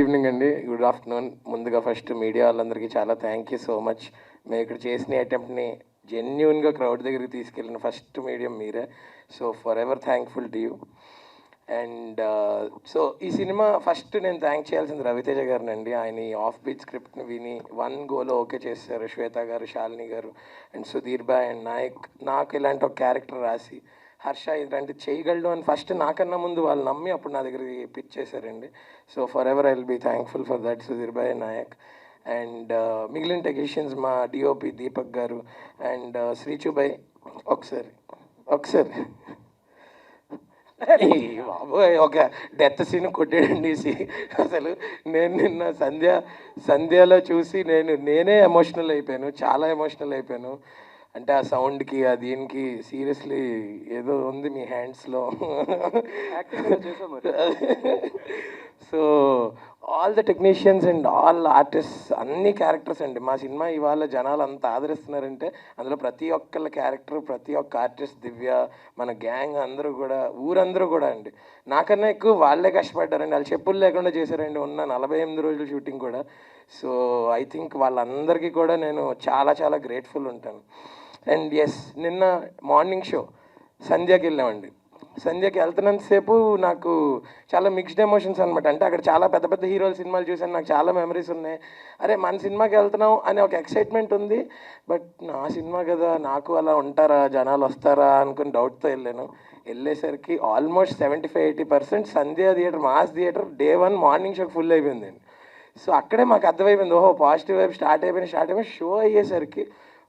Evening అండి, good afternoon. ముందుగా first media వాళ్ళందరికీ చాలా థ్యాంక్ యూ సో మచ్. మేము ఇక్కడ చేసిన అటెంప్ట్ని జెన్యున్గా క్రౌడ్ దగ్గరికి తీసుకెళ్ళిన ఫస్ట్ మీడియం మీరే. So for ever thankful to you. And so ఈ సినిమా ఫస్ట్ నేను థ్యాంక్ చేయాల్సింది రవితేజ గారిని అండి. ఆయన ఈ ఆఫ్ బీట్ స్క్రిప్ట్ని విని 1 గోలో ఓకే చేశారు. శ్వేత గారు, శాలిని గారు అండ్ సుధీర్ బాయ్ అండ్ నాయక్ నాకు ఇలాంటి ఒక క్యారెక్టర్ రాసి హర్ష ఇలాంటి చేయగలడు అని ఫస్ట్ నాకన్నా ముందు వాళ్ళు నమ్మి అప్పుడు నా దగ్గరికి పిచ్ చేశారండి. So forever I will be thankful for that Sudheer Bhai Nayak. And మిగిలిన టెక్నీషియన్స్ మా డిఓపి దీపక్ గారు అండ్ శ్రీచుబాయ్. ఒకసారి బాబోయ్, ఒక డెత్ సీన్ కొట్టాడండి. అసలు నేను నిన్న సంధ్యలో చూసి నేనే ఎమోషనల్ అయిపోయాను, చాలా ఎమోషనల్ అయిపోయాను. అంటే ఆ సౌండ్కి ఆ దీనికి సీరియస్లీ ఏదో ఉంది మీ హ్యాండ్స్లో. So all the technicians and all artist అన్ని క్యారెక్టర్స్ అండి. మా సినిమా ఇవాళ జనాలు అంత ఆదరిస్తున్నారంటే అందులో ప్రతి ఒక్కళ్ళ క్యారెక్టర్, ప్రతి ఒక్క ఆర్టిస్ట్, దివ్య, మన గ్యాంగ్ అందరూ కూడా, ఊరందరూ కూడా అండి. నాకన్నా ఎక్కువ వాళ్ళే కష్టపడ్డారండి. వాళ్ళు చెప్పులు లేకుండా చేశారండి ఉన్న 48 రోజులు షూటింగ్ కూడా. సో ఐ థింక్ వాళ్ళందరికీ కూడా నేను చాలా చాలా గ్రేట్ఫుల్ ఉంటాను. అండ్ ఎస్, నిన్న మార్నింగ్ షో సంధ్యకి వెళ్ళామండి. సంధ్యకి వెళ్తున్నంతసేపు నాకు చాలా మిక్స్డ్ ఎమోషన్స్ అనమాట. అంటే అక్కడ చాలా పెద్ద పెద్ద హీరోల సినిమాలు చూసాను, నాకు చాలా మెమరీస్ ఉన్నాయి. అరే మన సినిమాకి వెళ్తున్నాం అనే ఒక ఎక్సైట్మెంట్ ఉంది. బట్ నా సినిమా కదా, నాకు అలా ఉంటారా, జనాలు వస్తారా అనుకుని డౌట్తో వెళ్ళేసరికి almost 75-80% Sandhya theatre, mass theatre day 1 morning షోకి ఫుల్ అయిపోయిందండి. సో అక్కడే మాకు అర్థమైపోయింది, ఓహో పాజిటివ్ వైపు స్టార్ట్ అయిపోయిన షో అయ్యేసరికి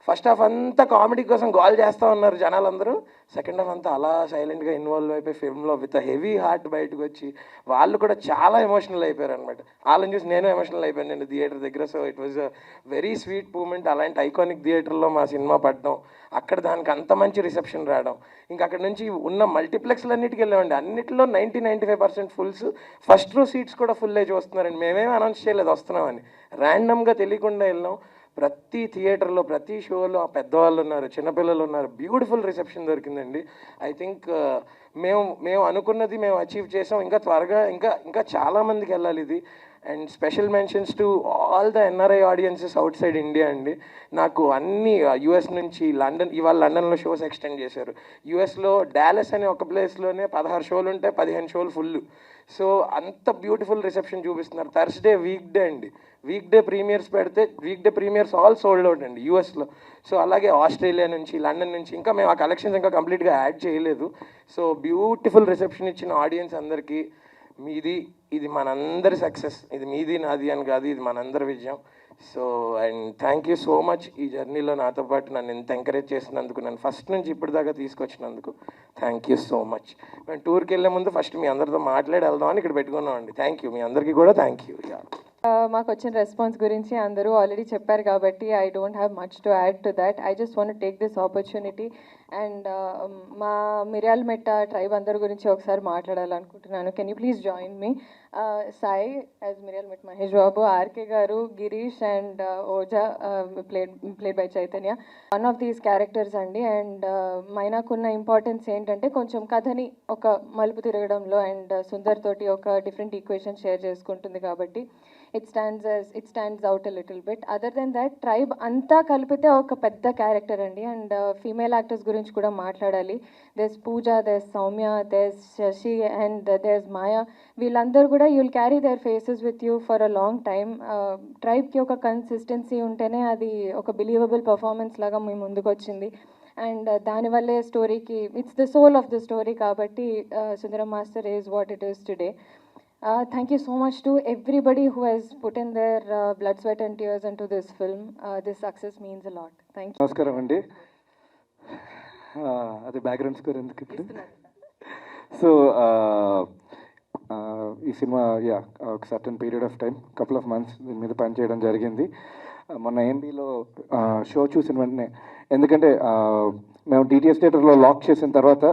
ఫస్ట్ హాఫ్ అంతా కామెడీ కోసం గోల్ చేస్తూ ఉన్నారు జనాలందరూ. సెకండ్ హాఫ్ అంతా అలా సైలెంట్గా ఇన్వాల్వ్ అయిపోయి ఫిల్మ్లో విత్ హెవీ హార్ట్ బయటకు వచ్చి వాళ్ళు కూడా చాలా ఎమోషనల్ అయిపోయారు అనమాట. వాళ్ళని చూసి నేను ఎమోషనల్ అయిపోయాను నేను థియేటర్ దగ్గర. So it was a very sweet moment. అలాంటి ఐకానిక్ థియేటర్లో మా సినిమా పడడం, అక్కడ దానికి అంత మంచి రిసెప్షన్ రావడం, ఇంకా అక్కడ నుంచి ఉన్న మల్టీప్లెక్స్లన్నిటికి వెళ్ళామండి. అన్నింటిలో 90-95% ఫుల్స్, ఫస్ట్ రో సీట్స్ కూడా ఫుల్ అయ్యి చూస్తున్నారండి. మేమేమి అనౌన్స్ చేయలేదు వస్తున్నామని, ర్యాండమ్గా తెలియకుండా వెళ్ళాం. ప్రతి థియేటర్లో, ప్రతి షోలో పెద్దవాళ్ళు ఉన్నారు, చిన్నపిల్లలు ఉన్నారు. బ్యూటిఫుల్ రిసెప్షన్ దొరికిందండి. ఐ థింక్ మేము అనుకున్నది మేము అచీవ్ చేసాం. ఇంకా త్వరగా ఇంకా చాలామందికి వెళ్ళాలి ఇది. And special mentions to all the NRI audiences out side India అండి. నాకు అన్ని యూఎస్ నుంచి లండన్, ఇవాళ లండన్లో షోస్ ఎక్స్టెండ్ చేశారు. యూఎస్లో డాలస్ అనే ఒక ప్లేస్లోనే 16 షోలు ఉంటాయి, 15 షోలు ఫుల్. సో అంత బ్యూటిఫుల్ రిసెప్షన్ చూపిస్తున్నారు. థర్స్డే వీక్ డే అండి, వీక్ డే ప్రీమియర్స్ పెడితే week day premieres all sold out అండి యూఎస్లో. సో అలాగే ఆస్ట్రేలియా నుంచి, లండన్ నుంచి, ఇంకా మేము ఆ కలెక్షన్స్ ఇంకా కంప్లీట్గా యాడ్ చేయలేదు. సో బ్యూటిఫుల్ రిసెప్షన్ ఇచ్చిన ఆడియన్స్ అందరికీ ఇది మనందరి సక్సెస్. ఇది మీది నాది అని కాదు, ఇది మనందరి విజయం. So and thank you so much ఈ జర్నీలో నాతో పాటు నన్ను ఎంత ఎంకరేజ్ చేసినందుకు, నన్ను ఫస్ట్ నుంచి ఇప్పటిదాకా తీసుకొచ్చినందుకు థ్యాంక్ యూ సో మచ్. మేము టూర్కి వెళ్ళే ముందు ఫస్ట్ మీ అందరితో మాట్లాడి వెళ్దామని ఇక్కడ పెట్టుకున్నామండి. థ్యాంక్ యూ, మీ అందరికీ కూడా థ్యాంక్ యూ. మాకు వచ్చిన రెస్పాన్స్ గురించి అందరూ ఆల్రెడీ చెప్పారు కాబట్టి I don't have much to add to that. I just want take this opportunity and మా మిర్యాలమెట్ట ట్రైబ్ అందరి గురించి ఒకసారి మాట్లాడాలనుకుంటున్నాను. Can you please join me? Sai as Miryalamet Mahesh Babu, RK garu, Girish and Oja played by Chaitanya. One of these characters అండి. And మైనాకున్న importance ఏంటంటే కొంచెం కథని ఒక మలుపు తిరగడంలో అండ్ సుందర్ తోటి ఒక డిఫరెంట్ ఈక్వేషన్ షేర్ చేసుకుంటుంది కాబట్టి it stands out a little bit. Other than that, tribe anta kalpite oka pedda character andi. And female actors gurinchi kuda maatladali. There's Pooja, there's Soumya, there's Shashi and there's Maya. Veelandaru kuda you'll carry their faces with you for a long time. Tribe ki oka consistency untene adi oka believable performance laga mee munduku vachindi. And దాని వల్లే స్టోరీకి it's the soul of the story కాబట్టి Sundaram Master is what it is today. Thank you so much to everybody who has put in their blood, sweat and tears into this film. This success means a lot. Thank you. నమస్కారం అండి. అది background score ఎందుకు ఇప్పుడు? So ఈ cinema ఒక certain period of time, couple of months దీని మీద పనిచేయడం జరిగింది. మొన్న ఏఎంబీలో షో చూసిన వెంటనే, ఎందుకంటే మేము డిటిఎస్ థియేటర్లో లాక్ చేసిన తర్వాత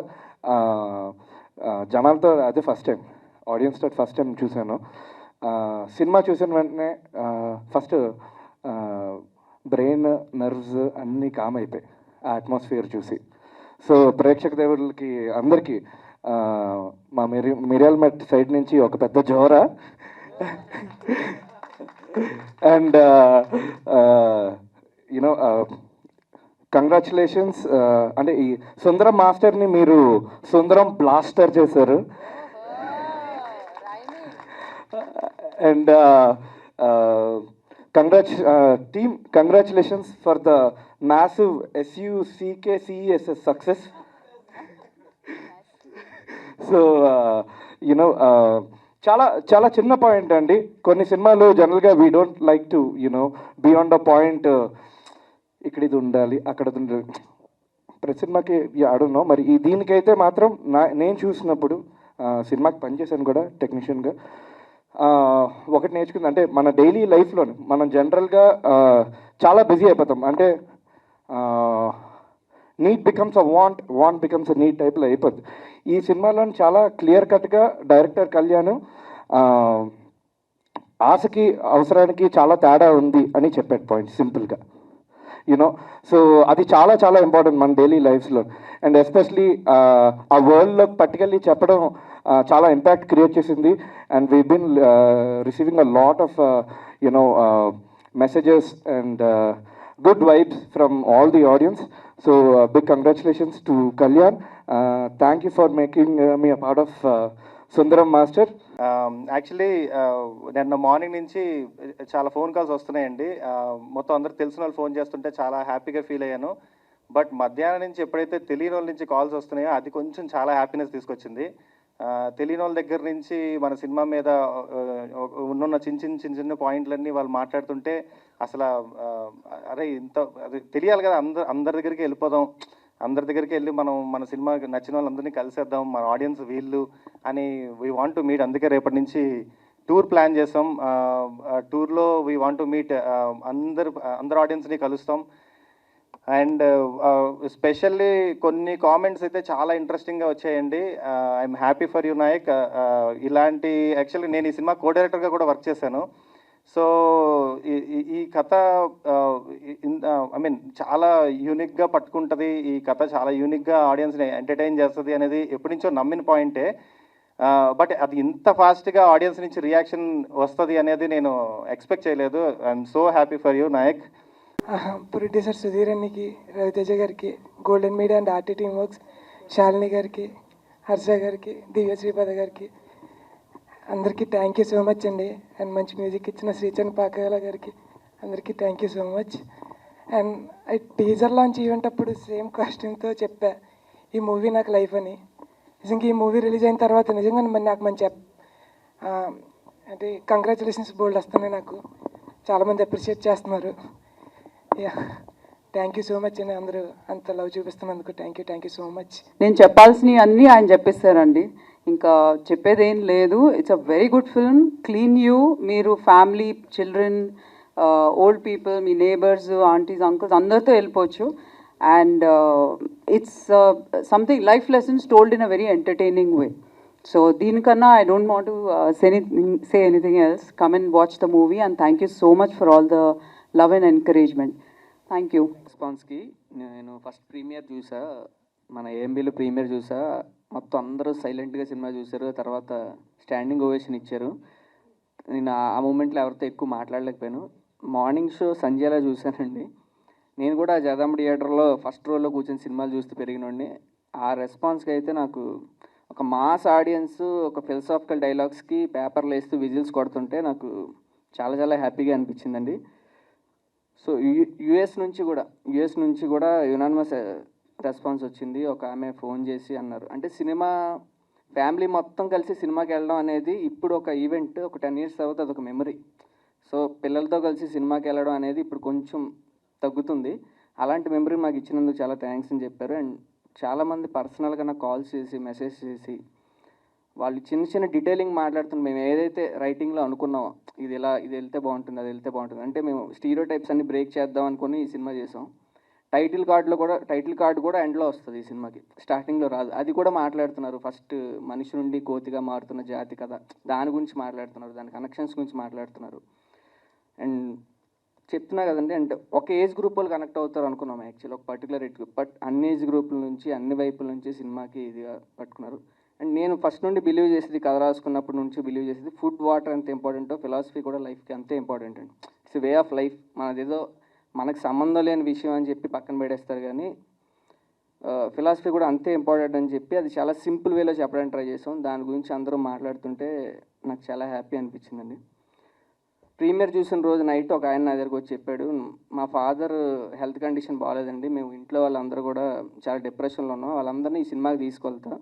జనాలతో అదే ఫస్ట్ టైం, ఆడియన్స్ తోటి ఫస్ట్ టైం చూశాను. సినిమా చూసిన వెంటనే ఫస్ట్ బ్రెయిన్, నర్వ్స్ అన్నీ కామ్ అయిపోయాయి ఆ అట్మాస్ఫియర్ చూసి. సో ప్రేక్షక దేవుళ్ళకి అందరికీ మా మిర్యాలమెట్ సైడ్ నుంచి ఒక పెద్ద జోరా. And you know congratulations. అంటే ఈ సుందరం మాస్టర్ని మీరు సుందరం బ్లాస్టర్ చేశారు. And congratulations for the massive SUCKCESS success. So you know చాలా చాలా చిన్న పాయింట్ అండి. కొన్ని సినిమాలు జనరల్గా we don't like to beyond the point, ఇక్కడ ఇది ఉండాలి అక్కడ ఇది ఉండాలి ప్రతి సినిమాకి ఆడున్నాం. మరి ఈ దీనికైతే మాత్రం నేను చూసినప్పుడు సినిమాకి పనిచేశాను కూడా టెక్నీషియన్గా. ఒకటి నేర్చుకుంది అంటే మన డైలీ లైఫ్లోనే మనం జనరల్గా చాలా బిజీ అయిపోతాం. అంటే need becomes a want becomes a need టైప్లో అయిపోద్ది. ఈ సినిమాలో చాలా క్లియర్ కట్గా డైరెక్టర్ కళ్యాణ్ ఆశకి అవసరానికి చాలా తేడా ఉంది అని చెప్పాడు పాయింట్ సింపుల్గా. సో అది చాలా చాలా ఇంపార్టెంట్ మన డైలీ లైఫ్స్లో. అండ్ ఎస్పెషలీ ఆ వరల్డ్లో పర్టికులర్లీ చెప్పడం చాలా ఇంపాక్ట్ క్రియేట్ చేసింది. And we been receiving a lot of messages and good vibes from all the audience. So big congratulations to Kalyan. Thank you for making me a part of Sundaram Master. Actually నిన్న morning నుంచి చాలా phone calls వస్తున్నాయండి. మొత్తం అందరికి తెలిసిన వాళ్ళు phone చేస్తుంటే చాలా హ్యాపీగా ఫీల్ అయ్యాను. బట్ మధ్యాహ్నం నుంచి ఎప్పుడైతే తెలియని వాళ్ళ నుంచి కాల్స్ వస్తున్నాయో అది కొంచెం చాలా హ్యాపీనెస్ తీసుకొచ్చింది. తెలియని వాళ్ళ దగ్గర నుంచి మన సినిమా మీద ఉన్న చిన్న చిన్న పాయింట్లన్నీ వాళ్ళు మాట్లాడుతుంటే అసలు అరే ఇంత అది తెలియాలి కదా, అందరి దగ్గరికి వెళ్ళిపోదాం, అందరి దగ్గరికి వెళ్ళి మనం మన సినిమా నచ్చిన వాళ్ళందరినీ కలిసేద్దాం, మన ఆడియన్స్ వీళ్ళు అని వీ వాంట్ టు మీట్. అందుకే రేపటి నుంచి టూర్ ప్లాన్ చేసాం. టూర్లో వీ వాంట్ టు మీట్ అందరు ఆడియన్స్ని కలుస్తాం. అండ్ స్పెషల్లీ కొన్ని కామెంట్స్ అయితే చాలా ఇంట్రెస్టింగ్గా వచ్చాయండి. I'm happy for you Nayak. ఇలాంటి యాక్చువల్లీ నేను ఈ సినిమా కో డైరెక్టర్గా కూడా వర్క్ చేశాను. సో ఈ కథ ఐ మీన్ చాలా యూనిక్గా పట్టుకుంటుంది, ఈ కథ చాలా యూనిక్గా ఆడియన్స్ని ఎంటర్టైన్ చేస్తుంది అనేది ఎప్పటి నుంచో నమ్మిన పాయింటే. బట్ అది ఇంత ఫాస్ట్గా ఆడియన్స్ నుంచి రియాక్షన్ వస్తుంది అనేది నేను ఎక్స్పెక్ట్ చేయలేదు. I'm so happy for you Nayak. Producer Sudheer అన్నికి, రవితేజ గారికి, golden media and RT team works, Shalini గారికి, హర్ష గారికి, దివ్య శ్రీపద గారికి అందరికీ థ్యాంక్ యూ సో మచ్ అండి. అండ్ మంచి మ్యూజిక్ ఇచ్చిన శ్రీచంద్ పాకాల గారికి అందరికీ thank you so much. And teaser launch event అప్పుడు సేమ్ కాస్ట్యూమ్తో చెప్పా ఈ మూవీ నాకు లైఫ్ అని. నిజంగా ఈ మూవీ రిలీజ్ అయిన తర్వాత నిజంగా నాకు మంచి అంటే కంగ్రాచులేషన్స్ బోల్డ్ వస్తున్నాయి. నాకు చాలామంది అప్రిషియేట్ చేస్తున్నారు. Yeah thank you so much అండి. అందరూ అంత లవ్ చూపిస్తున్నందుకు థ్యాంక్ యూ సో మచ్. నేను చెప్పాల్సినవి అన్నీ ఆయన చెప్పేస్తారండి, ఇంకా చెప్పేదేం లేదు. It's a very good film, clean U. మీరు ఫ్యామిలీ, చిల్డ్రన్, ఓల్డ్ పీపుల్, మీ నేబర్స్, ఆంటీస్, అంకుల్స్ అందరితో వెళ్ళిపోవచ్చు. And it's something life lessons told in a very entertaining way. So దీనికన్నా I don't want to say anything else. Come and watch the movie and thank you so much for all the love and encouragement. Thank you. రెస్పాన్స్కి నేను first premier చూసా, మన ఏఎంబీలో premier చూసా. మొత్తం అందరూ సైలెంట్గా cinema చూశారు, తర్వాత స్టాండింగ్ ఓవేషన్ ఇచ్చారు. నేను ఆ మూమెంట్లో ఎవరితో ఎక్కువ మాట్లాడలేకపోయాను. మార్నింగ్ షో సంజయ్లా చూశానండి. నేను కూడా జగదాంబ థియేటర్లో ఫస్ట్ రోలో కూర్చొని సినిమాలు చూస్తూ పెరిగినోడిని. ఆ రెస్పాన్స్కి అయితే నాకు ఒక మాస్ ఆడియన్స్ ఒక ఫిలసాఫికల్ డైలాగ్స్కి పేపర్లు వేస్తూ విజిల్స్ కొడుతుంటే నాకు చాలా చాలా హ్యాపీగా అనిపించిందండి. సో యుఎస్ నుంచి కూడా యునానిమస్ రెస్పాన్స్ వచ్చింది. ఒక ఆమె ఫోన్ చేసి అన్నారు, అంటే సినిమా ఫ్యామిలీ మొత్తం కలిసి సినిమాకి వెళ్ళడం అనేది ఇప్పుడు ఒక ఈవెంట్, ఒక 10 years తర్వాత అదొక మెమరీ. సో పిల్లలతో కలిసి సినిమాకి వెళ్ళడం అనేది ఇప్పుడు కొంచెం తగ్గుతుంది. అలాంటి మెమరీ మాకు ఇచ్చినందుకు చాలా థ్యాంక్స్ అని చెప్పారు. అండ్ చాలామంది పర్సనల్గా నాకు కాల్స్ చేసి మెసేజ్ చేసి వాళ్ళు చిన్న చిన్న డీటెయిలింగ్ మాట్లాడుతున్నారు. మేము ఏదైతే రైటింగ్లో అనుకున్నామో ఇది వెళ్తే బాగుంటుంది, అది వెళ్తే బాగుంటుంది, అంటే మేము స్టీరియో టైప్స్ అన్ని బ్రేక్ చేద్దాం అనుకుని ఈ సినిమా చేసాం. టైటిల్ కార్డు కూడా ఎండ్లో వస్తుంది ఈ సినిమాకి, స్టార్టింగ్లో రాదు. అది కూడా మాట్లాడుతున్నారు. ఫస్ట్ మనిషి నుండి కోతిగా మారుతున్న జాతి కథ, దాని గురించి మాట్లాడుతున్నారు, దాని కనెక్షన్స్ గురించి మాట్లాడుతున్నారు. అండ్ చెప్తున్నా కదండి, అంటే ఒక ఏజ్ గ్రూప్ వాళ్ళు కనెక్ట్ అవుతారు అనుకున్నాం యాక్చువల్లీ, ఒక పర్టికులర్ ఏజ్ గ్రూప్. బట్ అన్ని ఏజ్ గ్రూపుల నుంచి, అన్ని వైపుల నుంచి సినిమాకి ఇదిగా పట్టుకున్నారు. అండ్ నేను ఫస్ట్ నుండి బిలీవ్ చేసేది, కథ రాసుకున్నప్పటి నుంచి బిలీవ్ చేసేది, ఫుడ్ వాటర్ ఎంత ఇంపార్టెంటో ఫిలాసఫీ కూడా లైఫ్కి అంతే ఇంపార్టెంట్ అండి. It's way of life. మనదేదో మనకు సంబంధం లేని విషయం అని చెప్పి పక్కన పెట్టేస్తారు, కానీ ఫిలాసఫీ కూడా అంతే ఇంపార్టెంట్ అని చెప్పి అది చాలా సింపుల్ వేలో చెప్పడానికి ట్రై చేసాం. దాని గురించి అందరూ మాట్లాడుతుంటే నాకు చాలా హ్యాపీ అనిపించిందండి. ప్రీమియర్ చూసిన రోజు నైట్ ఒక ఆయన నా దగ్గరకు వచ్చి చెప్పాడు, మా ఫాదర్ హెల్త్ కండిషన్ బాగాలేదండి, మేము ఇంట్లో వాళ్ళందరూ కూడా చాలా డిప్రెషన్లో ఉన్నాం, వాళ్ళందరినీ ఈ సినిమాకి తీసుకెళ్తా.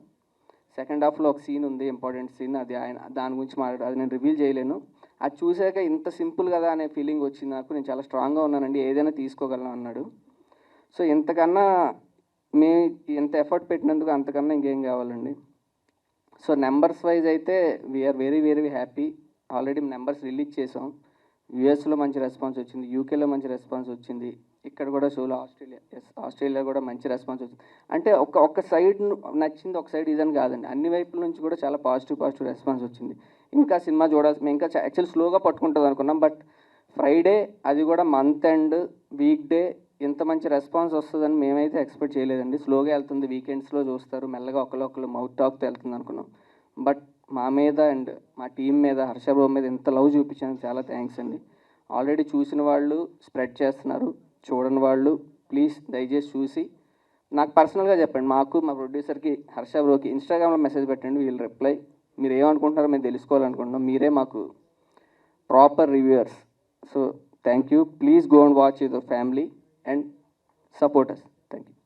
సెకండ్ హాఫ్లో ఒక సీన్ ఉంది, ఇంపార్టెంట్ సీన్, అది ఆయన దాని గురించి మాట్లాడు, అది నేను రివీల్ చేయలేను. అది చూసాక ఇంత సింపుల్ కదా అనే ఫీలింగ్ వచ్చింది నాకు. నేను చాలా స్ట్రాంగ్గా ఉన్నానండి, ఏదైనా తీసుకోగలను అన్నాడు. సో ఇంతకన్నా ఎంత ఎఫర్ట్ పెట్టినందుకు అంతకన్నా ఇంకేం కావాలండి. సో నెంబర్స్ వైజ్ అయితే we're very very happy. Already numbers release చేసాం. యూఎస్లో మంచి రెస్పాన్స్ వచ్చింది, యూకేలో మంచి రెస్పాన్స్ వచ్చింది, ఇక్కడ కూడా షోలో ఆస్ట్రేలియా కూడా మంచి రెస్పాన్స్ వచ్చింది. అంటే ఒక్క సైడ్ నచ్చింది, ఒక సైడ్ ఇదని కాదండి, అన్ని వైపుల నుంచి కూడా చాలా పాజిటివ్ రెస్పాన్స్ వచ్చింది. ఇంకా సినిమా చూడాల్సి, మేము ఇంకా యాక్చువల్ స్లోగా పట్టుకుంటుంది అనుకున్నాం, బట్ ఫ్రైడే అది కూడా మంత్ ఎండ్ వీక్ డే ఇంత మంచి రెస్పాన్స్ వస్తుందని మేమైతే ఎక్స్పెక్ట్ చేయలేదండి. స్లోగా వెళ్తుంది, వీకెండ్స్లో చూస్తారు, మెల్లగా ఒకళ్ళు మౌత్ టాక్తో వెళ్తుంది అనుకున్నాం. బట్ మా మీద అండ్ మా టీం మీద, హర్షబాబు మీద ఇంత లవ్ చూపించాను, చాలా థ్యాంక్స్ అండి. ఆల్రెడీ చూసిన వాళ్ళు స్ప్రెడ్ చేస్తున్నారు, చూడని వాళ్ళు ప్లీజ్ దయచేసి చూసి నాకు పర్సనల్గా చెప్పండి, మాకు మా ప్రొడ్యూసర్కి హర్షబాబుకి ఇన్స్టాగ్రామ్లో మెసేజ్ పెట్టండి, వీళ్ళు రిప్లై. మీరు ఏమనుకుంటున్నారో మేము తెలుసుకోవాలనుకుంటున్నాం, మీరే మాకు proper reviewers. So thank you. Please go and watch your family and support us. Thank you.